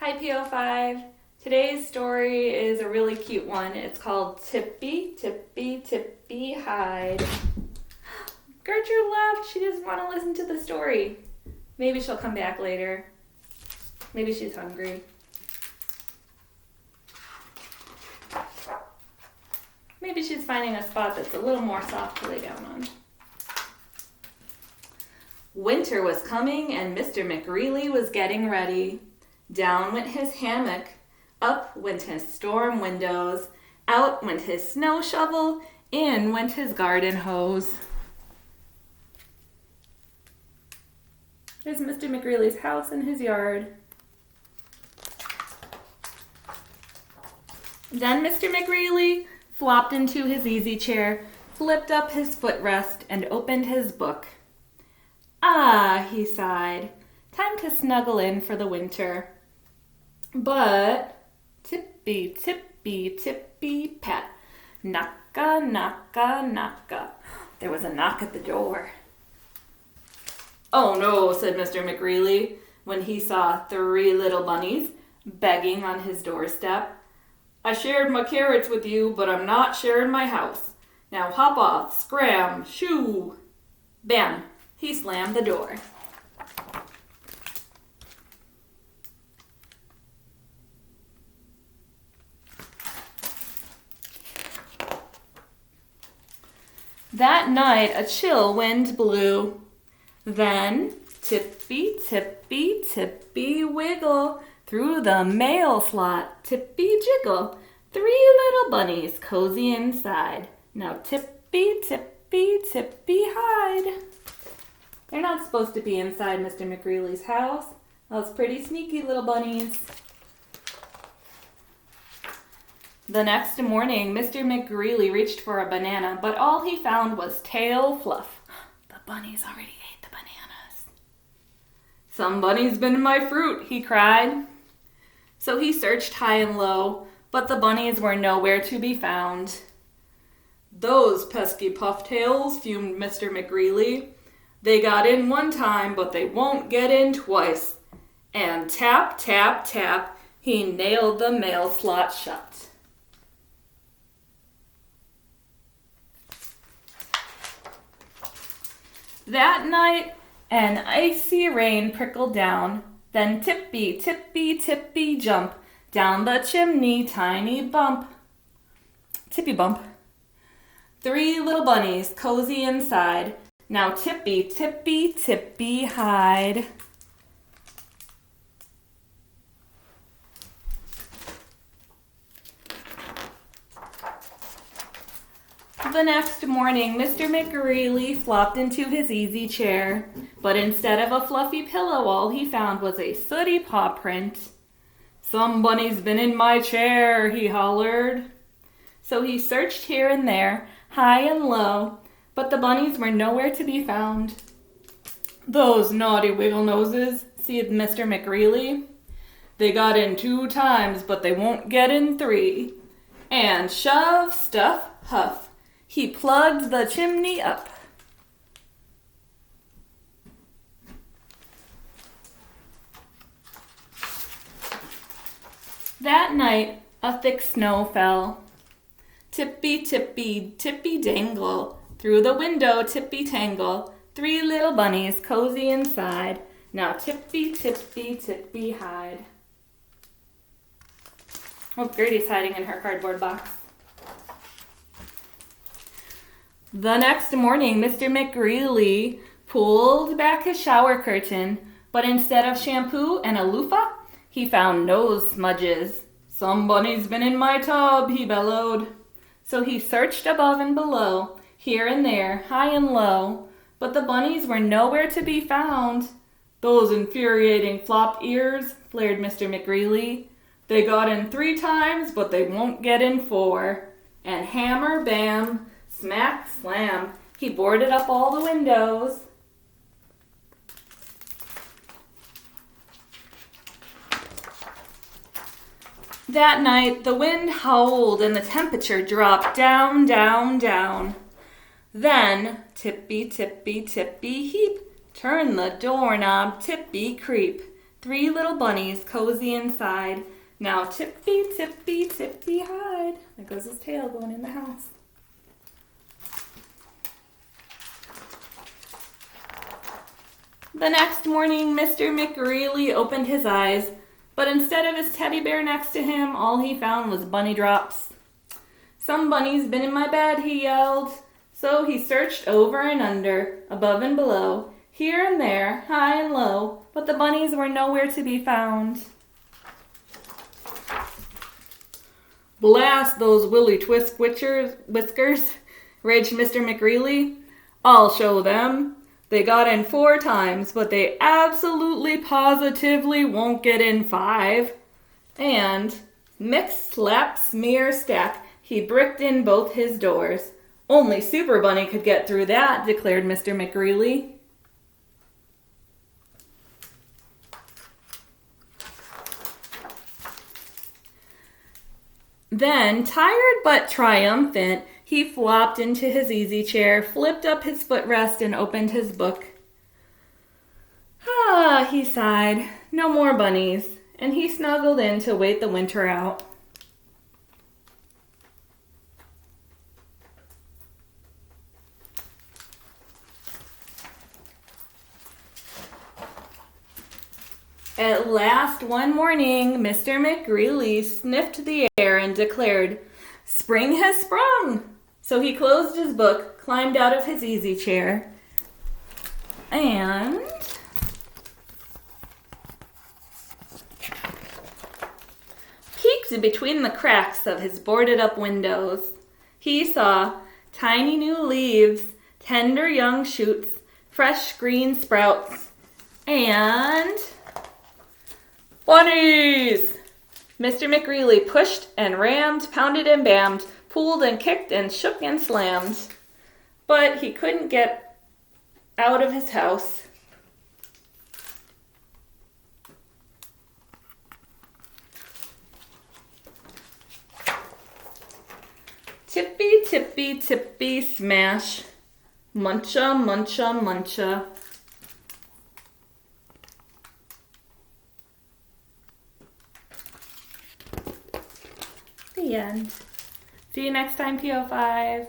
Hi P05. Today's story is a really cute one. It's called Tippy, Tippy, Tippy, Hide. Gertrude left. She doesn't want to listen to the story. Maybe she'll come back later. Maybe she's hungry. Maybe she's finding a spot that's a little more soft to lay down on. Winter was coming and Mr. McGreely was getting ready. Down went his hammock, up went his storm windows, out went his snow shovel, in went his garden hose. There's Mr. McGreely's house and his yard. Then Mr. McGreely flopped into his easy chair, flipped up his footrest, and opened his book. Ah, he sighed, time to snuggle in for the winter. But Tippy, Tippy, Tippy, pat, knocka, knocka, knocka. There was a knock at the door. Oh no, said Mr. McGreely, when he saw 3 little bunnies begging on his doorstep. I shared my carrots with you, but I'm not sharing my house. Now hop off, scram, shoo. Bam, he slammed the door. That night a chill wind blew. Then Tippy, Tippy, Tippy, wiggle through the mail slot. Tippy, jiggle, 3 little bunnies cozy inside. Now Tippy, Tippy, Tippy, hide. They're not supposed to be inside Mr. McGreely's house. Those pretty sneaky little bunnies. The next morning, Mr. McGreely reached for a banana, but all he found was tail fluff. The bunnies already ate the bananas. Some bunny's been in my fruit, he cried. So he searched high and low, but the bunnies were nowhere to be found. Those pesky pufftails, fumed Mr. McGreely. They got in one time, but they won't get in twice. And tap, tap, tap, he nailed the mail slot shut. That night, an icy rain prickled down. Then Tippy, Tippy, Tippy, jump down the chimney, tiny bump. Tippy bump. 3 little bunnies cozy inside. Now Tippy, Tippy, Tippy, hide. The next morning, Mr. McGreely flopped into his easy chair, but instead of a fluffy pillow, all he found was a sooty paw print. Some bunny's been in my chair, he hollered. So he searched here and there, high and low, but the bunnies were nowhere to be found. Those naughty wiggle noses, said Mr. McGreely. They got in 2 times, but they won't get in 3. And shove, stuff, huff. He plugged the chimney up. That night, a thick snow fell. Tippy, tippy, tippy dangle. Through the window, tippy tangle. 3 little bunnies cozy inside. Now tippy, tippy, tippy, hide. Oh, Gertie's hiding in her cardboard box. The next morning, Mr. McGreely pulled back his shower curtain, but instead of shampoo and a loofah, he found nose smudges. Some bunny's been in my tub, he bellowed. So he searched above and below, here and there, high and low, but the bunnies were nowhere to be found. Those infuriating flop ears, flared Mr. McGreely. They got in 3 times, but they won't get in 4. And hammer, bam, smack, slam, he boarded up all the windows. That night, the wind howled and the temperature dropped down, down, down. Then, tippy, tippy, tippy, heap, turn the doorknob, tippy, creep. 3 little bunnies cozy inside. Now Tippy, Tippy, Tippy, hide. There goes his tail going in the house. The next morning, Mr. McGreely opened his eyes, but instead of his teddy bear next to him, all he found was bunny drops. "Some bunny's been in my bed," he yelled. So he searched over and under, above and below, here and there, high and low, but the bunnies were nowhere to be found. "Blast those Willy Twist whiskers," raged Mr. McGreely. "I'll show them. They got in 4 times, but they absolutely positively won't get in 5. And mix, slap, smear, stack, he bricked in both his doors. Only Super Bunny could get through that," declared Mr. McGreely. Then, tired but triumphant, he flopped into his easy chair, flipped up his footrest, and opened his book. "Ah," he sighed, "no more bunnies," and he snuggled in to wait the winter out. At last, one morning, Mr. McGreely sniffed the air and declared, "Spring has sprung!" So he closed his book, climbed out of his easy chair, and peeked between the cracks of his boarded-up windows. He saw tiny new leaves, tender young shoots, fresh green sprouts, and bunnies! Mr. McGreely pushed and rammed, pounded and bammed, pulled and kicked and shook and slammed. But he couldn't get out of his house. Tippy, tippy, tippy, smash. Muncha, muncha, muncha. The end. See you next time, PO5.